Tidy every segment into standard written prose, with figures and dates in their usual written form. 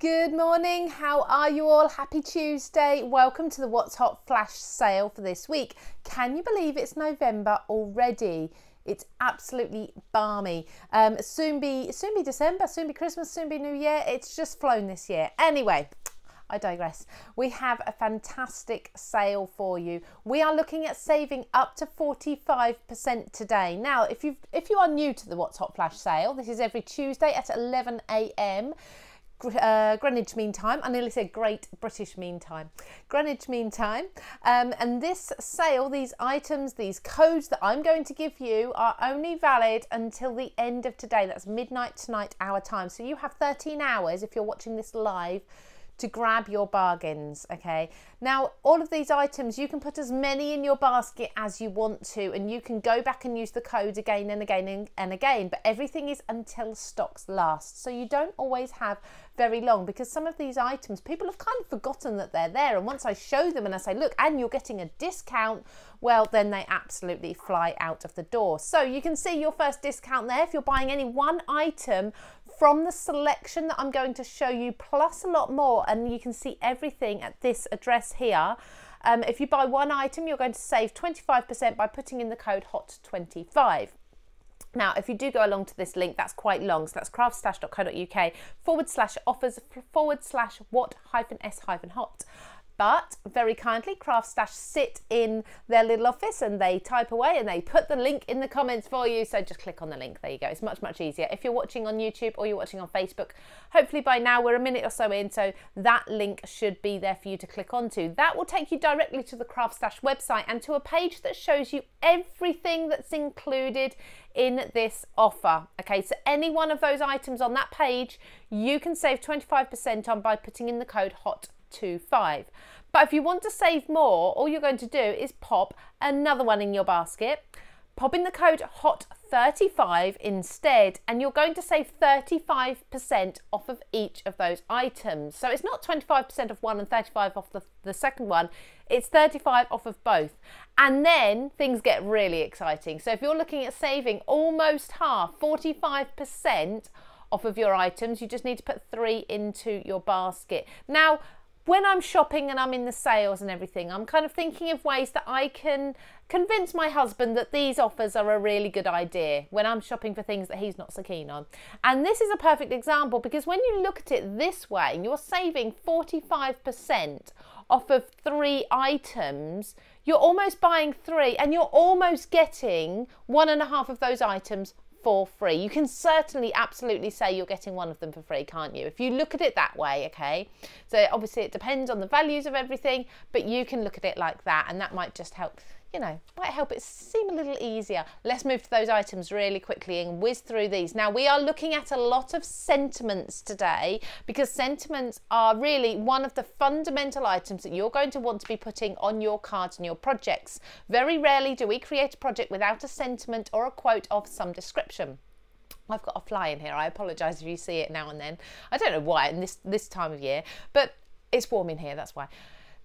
Good morning, how are you all? Happy Tuesday. Welcome to the What's Hot flash sale for this week. Can you believe it's November already? It's absolutely balmy. Soon be December, soon be Christmas, soon be New Year. It's just flown this year. Anyway, I digress. We have a fantastic sale for you. We are looking at saving up to 45% today. Now, if you are new to the What's Hot flash sale, this is every Tuesday at 11 a.m. Greenwich Mean Time. I nearly said Great British Mean Time. Greenwich Mean Time. And this sale, these items, these codes that I'm going to give you are only valid until the end of today. That's midnight tonight, our time. So you have 13 hours if you're watching this live to grab your bargains, okay? Now, all of these items, you can put as many in your basket as you want to, and you can go back and use the code again and again and again, but everything is until stocks last. So you don't always have very long, because some of these items, people have kind of forgotten that they're there, and once I show them and I say, look, and you're getting a discount, well, then they absolutely fly out of the door. So you can see your first discount there if you're buying any one item from the selection that I'm going to show you, plus a lot more, and you can see everything at this address here. If you buy one item, you're going to save 25% by putting in the code HOT25. Now, if you do go along to this link, that's quite long, so that's craftstash.co.uk/offers/what-s-hot. But very kindly, CraftStash sit in their little office and they type away and they put the link in the comments for you. So just click on the link. There you go. It's much, much easier. If you're watching on YouTube or you're watching on Facebook, hopefully by now we're a minute or so in. So that link should be there for you to click onto. That will take you directly to the CraftStash website and to a page that shows you everything that's included in this offer. Okay, so any one of those items on that page, you can save 25% on by putting in the code HOT25. But if you want to save more, all you're going to do is pop another one in your basket, pop in the code HOT35 instead, and you're going to save 35% off of each of those items. So it's not 25% off one and 35 off the second one, it's 35 off of both. And then things get really exciting. So if you're looking at saving almost half, 45% off of your items, you just need to put 3 into your basket. Now, when I'm shopping and I'm in the sales and everything, I'm kind of thinking of ways that I can convince my husband that these offers are a really good idea when I'm shopping for things that he's not so keen on. And this is a perfect example, because when you look at it this way, you're saving 45% off of 3 items. You're almost buying 3 and you're almost getting 1.5 of those items for free. You can certainly absolutely say you're getting one of them for free, can't you? If you look at it that way, okay? So obviously it depends on the values of everything, but you can look at it like that, and that might just help, you know, might help it seem a little easier. Let's move to those items really quickly and whiz through these. Now, we are looking at a lot of sentiments today, because sentiments are really one of the fundamental items that you're going to want to be putting on your cards and your projects. Very rarely do we create a project without a sentiment or a quote of some description. I've got a fly in here. I apologise if you see it now and then. I don't know why in this time of year, but it's warm in here, that's why.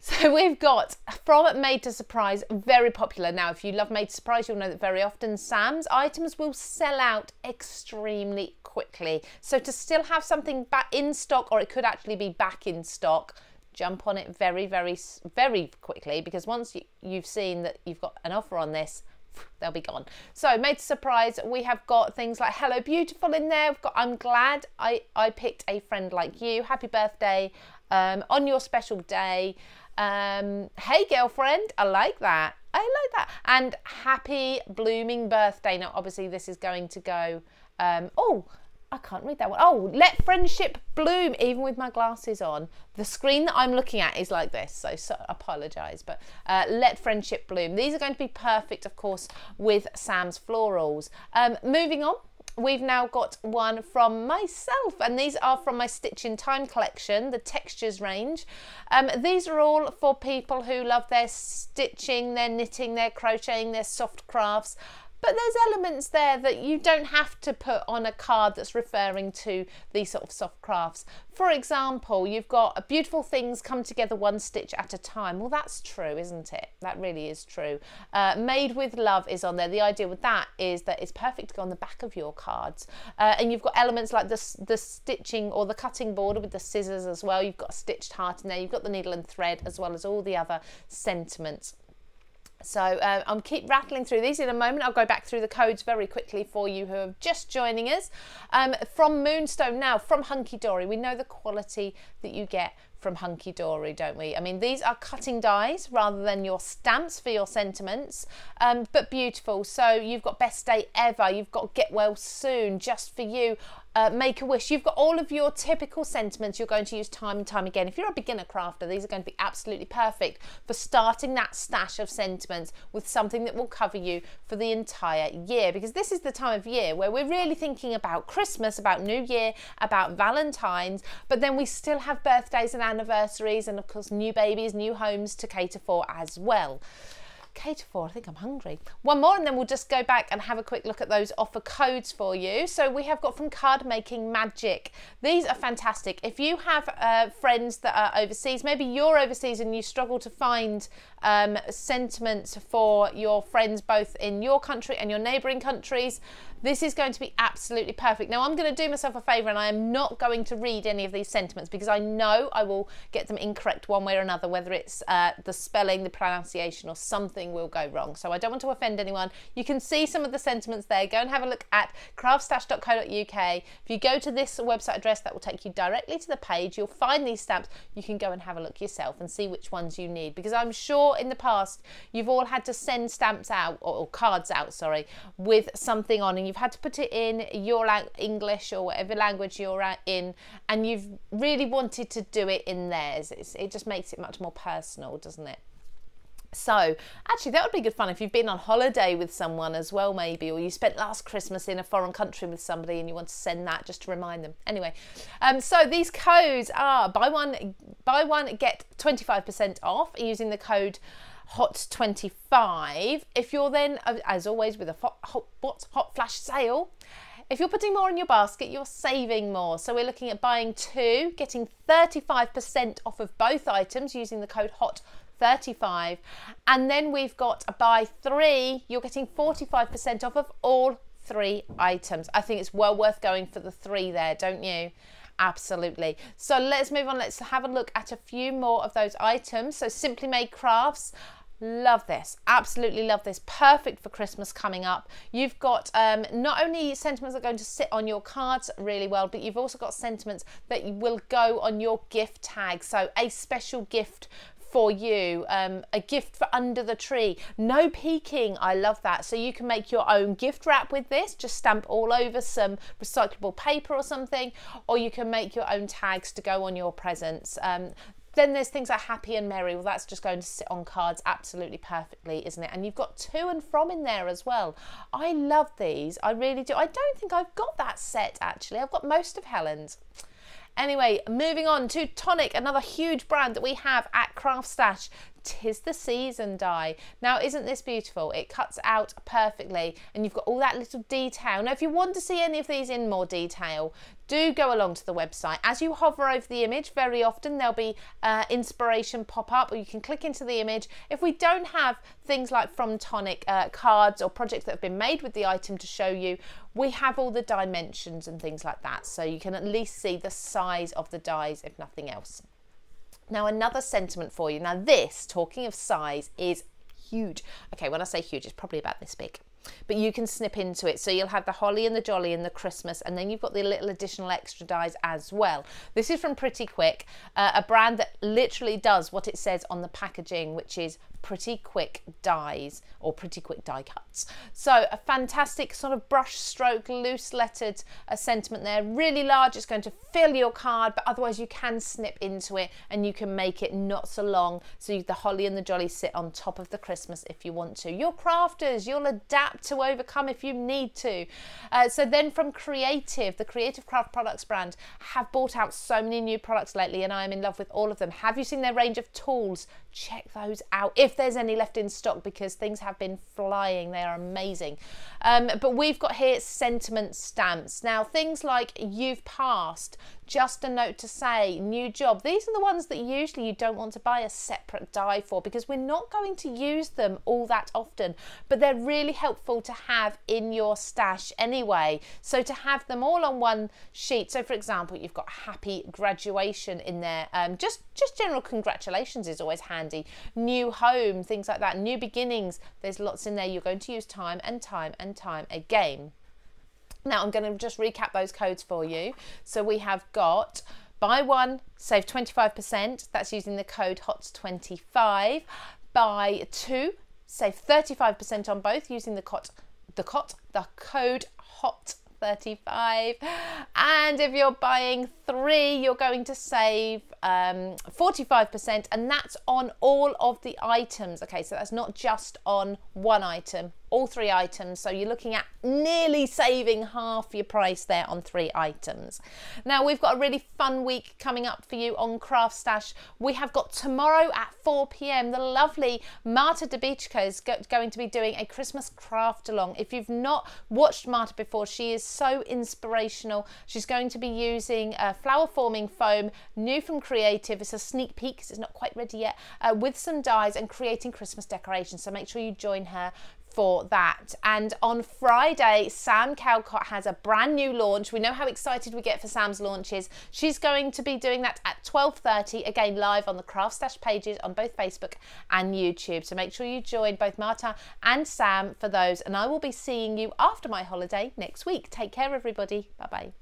So we've got from Made to Surprise, very popular. Now, if you love Made to Surprise, you'll know that very often Sam's items will sell out extremely quickly. So to still have something back in stock, or it could actually be back in stock, jump on it very, very, very quickly, because once you've seen that you've got an offer on this, they'll be gone. So Made to Surprise, we have got things like Hello Beautiful in there. We've got I'm Glad I Picked a Friend Like You, Happy Birthday, On Your Special Day, Hey Girlfriend, I like that, and Happy Blooming Birthday. Now obviously this is going to go, oh, I can't read that one. Oh, Let Friendship Bloom, even with my glasses on. The screen that I'm looking at is like this, so apologise, but Let Friendship Bloom. These are going to be perfect, of course, with Sam's Florals. Moving on, we've now got one from myself, and these are from my Stitch in Time collection, the Textures range. These are all for people who love their stitching, their knitting, their crocheting, their soft crafts. But there's elements there that you don't have to put on a card that's referring to these sort of soft crafts. For example, you've got beautiful things come together one stitch at a time. Well, that's true, isn't it? That really is true. Made with love is on there. The idea with that is that it's perfect to go on the back of your cards. And you've got elements like the stitching or the cutting border with the scissors as well. You've got a stitched heart in there. You've got the needle and thread as well as all the other sentiments. So I'll keep rattling through these in a moment. I'll go back through the codes very quickly for you who are just joining us. From Moonstone now, from Hunky Dory, we know the quality that you get from Hunky Dory, don't we? I mean, these are cutting dies rather than your stamps for your sentiments, but beautiful. So you've got Best Day Ever, you've got Get Well Soon, Just For You, Make a Wish. You've got all of your typical sentiments you're going to use time and time again. If you're a beginner crafter, these are going to be absolutely perfect for starting that stash of sentiments with something that will cover you for the entire year, because this is the time of year where we're really thinking about Christmas, about New Year, about Valentine's, but then we still have birthdays and anniversaries and of course new babies, new homes to cater for as well. Cater for, I think I'm hungry. One more and then we'll just go back and have a quick look at those offer codes for you. So we have got from Card Making Magic. These are fantastic. If you have friends that are overseas, maybe you're overseas and you struggle to find sentiments for your friends both in your country and your neighbouring countries, this is going to be absolutely perfect. Now I'm going to do myself a favour and I am not going to read any of these sentiments because I know I will get them incorrect one way or another, whether it's the spelling, the pronunciation or something will go wrong. So I don't want to offend anyone. You can see some of the sentiments there. Go and have a look at craftstash.co.uk. If you go to this website address, that will take you directly to the page. You'll find these stamps. You can go and have a look yourself and see which ones you need, because I'm sure in the past you've all had to send stamps out or cards out, sorry, with something on, and you've had to put it in your English or whatever language you're in, and you've really wanted to do it in theirs. It just makes it much more personal, doesn't it? So actually that would be good fun if you've been on holiday with someone as well, maybe, or you spent last Christmas in a foreign country with somebody and you want to send that just to remind them. Anyway, so these codes are buy one get 25% off using the code HOT25. If you're then, as always with a hot flash sale, if you're putting more in your basket, you're saving more. So we're looking at buying two, getting 35% off of both items using the code HOT35. And then we've got a buy three, you're getting 45% off of all three items. I think it's well worth going for the three there, don't you? Absolutely. So let's move on. Let's have a look at a few more of those items. So Simply Made Crafts. Love this, absolutely love this. Perfect for Christmas coming up. You've got not only sentiments that are going to sit on your cards really well, but you've also got sentiments that will go on your gift tag. So a special gift for you, a gift for under the tree. No peeking, I love that. So you can make your own gift wrap with this, just stamp all over some recyclable paper or something, or you can make your own tags to go on your presents. Then there's things like Happy and Merry. Well, that's just going to sit on cards absolutely perfectly, isn't it? And you've got to and from in there as well. I love these, I really do. I don't think I've got that set actually. I've got most of Helen's. Anyway, moving on to Tonic, another huge brand that we have at CraftStash. 'Tis the Season die. Now, isn't this beautiful? It cuts out perfectly and you've got all that little detail. Now, if you want to see any of these in more detail, do go along to the website. As you hover over the image, very often there'll be inspiration pop up, or you can click into the image. If we don't have things like from Tonic cards or projects that have been made with the item to show you, we have all the dimensions and things like that, so you can at least see the size of the dies if nothing else. Now, another sentiment for you. Now this, talking of size, is huge. Okay, when I say huge, it's probably about this big. But you can snip into it. So you'll have the holly and the jolly and the Christmas, and then you've got the little additional extra dies as well. This is from Pretty Quick, a brand that literally does what it says on the packaging, which is Pretty Quick dies, or Pretty Quick die cuts. So a fantastic sort of brush stroke, loose lettered sentiment there, really large. It's going to fill your card, but otherwise you can snip into it and you can make it not so long, so the holly and the jolly sit on top of the Christmas if you want to. You're crafters, you'll adapt to overcome if you need to. So then from Creative, the Creative Craft Products brand have brought out so many new products lately, and I am in love with all of them. Have you seen their range of tools? Check those out. if there's any left in stock, because things have been flying. They are amazing. But we've got here sentiment stamps. Now, things like you've passed, just a note to say, new job. These are the ones that usually you don't want to buy a separate die for, because we're not going to use them all that often, but they're really helpful to have in your stash anyway. So to have them all on one sheet. So for example, you've got happy graduation in there. Just general congratulations is always handy. New home, things like that. New beginnings. There's lots in there you're going to use time and time and time again. Now I'm going to just recap those codes for you. So we have got buy one, save 25%. That's using the code HOT25. Buy two, save 35% on both using the code HOT35. And if you're buying three, you're going to save 45%, and that's on all of the items. Okay, so that's not just on one item, all three items. So you're looking at nearly saving half your price there on three items. Now we've got a really fun week coming up for you on CraftStash. We have got tomorrow at 4 p.m. the lovely Marta Debichka is going to be doing a Christmas craft along. If you've not watched Marta before, she is so inspirational. She's going to be using flower forming foam, new from Creative. It's a sneak peek because it's not quite ready yet, with some dies and creating Christmas decorations. So make sure you join her for that. And on Friday, Sam Calcott has a brand new launch. We know how excited we get for Sam's launches. She's going to be doing that at 12:30, again live on the CraftStash pages on both Facebook and YouTube. So make sure you join both Marta and Sam for those, and I will be seeing you after my holiday next week. Take care, everybody. Bye bye.